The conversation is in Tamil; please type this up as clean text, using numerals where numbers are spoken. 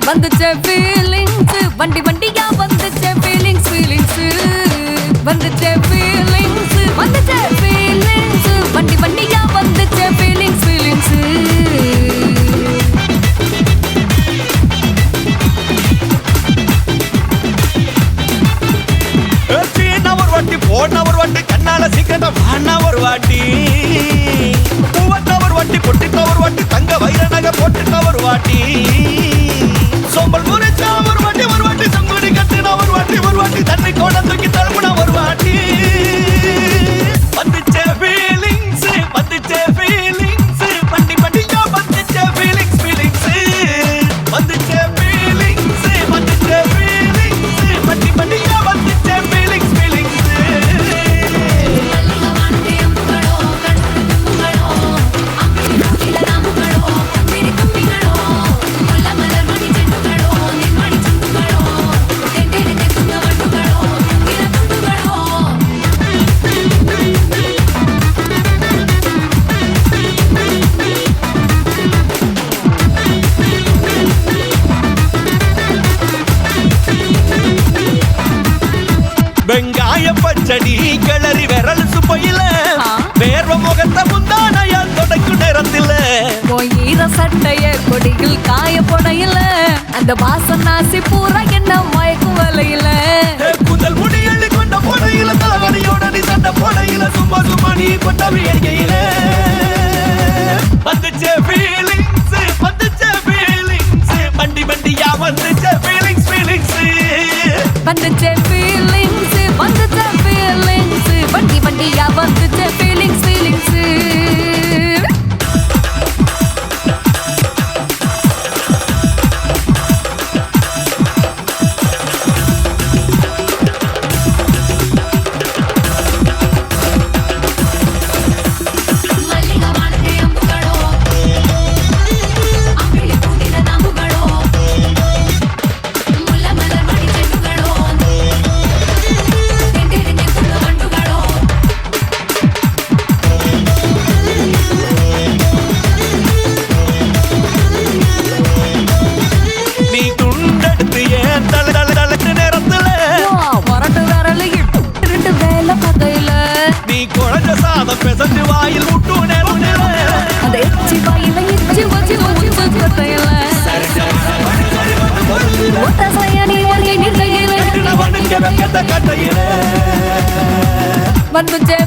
வந்துச்சே ஃபீலிங்ஸ் வண்டி வண்டியா வந்துச்சே ஃபீலிங்ஸ் வந்துச்சே ஃபீலிங்ஸ் வந்துச்சே ஃபீலிங்ஸ் வண்டி வண்டியா வந்துச்சே ஃபீலிங்ஸ் போன ஒரு வாட்டி கண்ணால சீக்கிரத்தை வாண்ணா ஒரு வாட்டி பூவத்த ஒரு வாட்டி பொட்டித்த ஒரு வாட்டி தங்க வைர நகை போட்டுட்ட ஒரு வாட்டி சோம்பல் முறைச்சா ஒரு வாட்டி சங்குடி கட்டுன ஒரு வாட்டி தண்ணி கோட தூக்கி தழுப்புன ஒரு வாட்டி வந்துச்சே ஃபீலிங்ஸ் வண்டி வண்டியா வந்துச்சே ஃபீலிங்ஸ் வந்துச்சே ஃபீலிங்ஸ் வண்டி வண்டியா வந்துச்சே ஃபீலிங்ஸ் வெங்காய பச்சடி கிளறி விரல் சுப்பையில வேர்வ முகத்தை முந்தானையால் தொடக்கும் நேரத்தில் ஈர சட்டைய கொடியில் காய போடையில அந்த வாசம் நாசி பூரா என்ன மயக்கும் வலையில புதல் முடி எள்ளி கொண்ட போடையில தலைவலியோட நீ சண்ட போடையில சும்மா நீ கொண்ட வேகையில வந்துச்சே ஃபீலிங்ஸ் வண்டி வண்டியா வந்துச்சே ஃபீலிங்ஸ் வந்துச்சே ஃபீலிங்ஸ் வந்துச்சே ஃபீலிங்ஸ் வண்டி வண்டியா வந்துச்சே ஃபீலிங்ஸ் பெசஞ்சு வாயில் முட்டு அந்த எச்சி வாயில எச்சி வச்சு முத்து கொத்தையில ஒத்த சயனி ஒங்கி நிலையில கட்டையில வந்துச்சே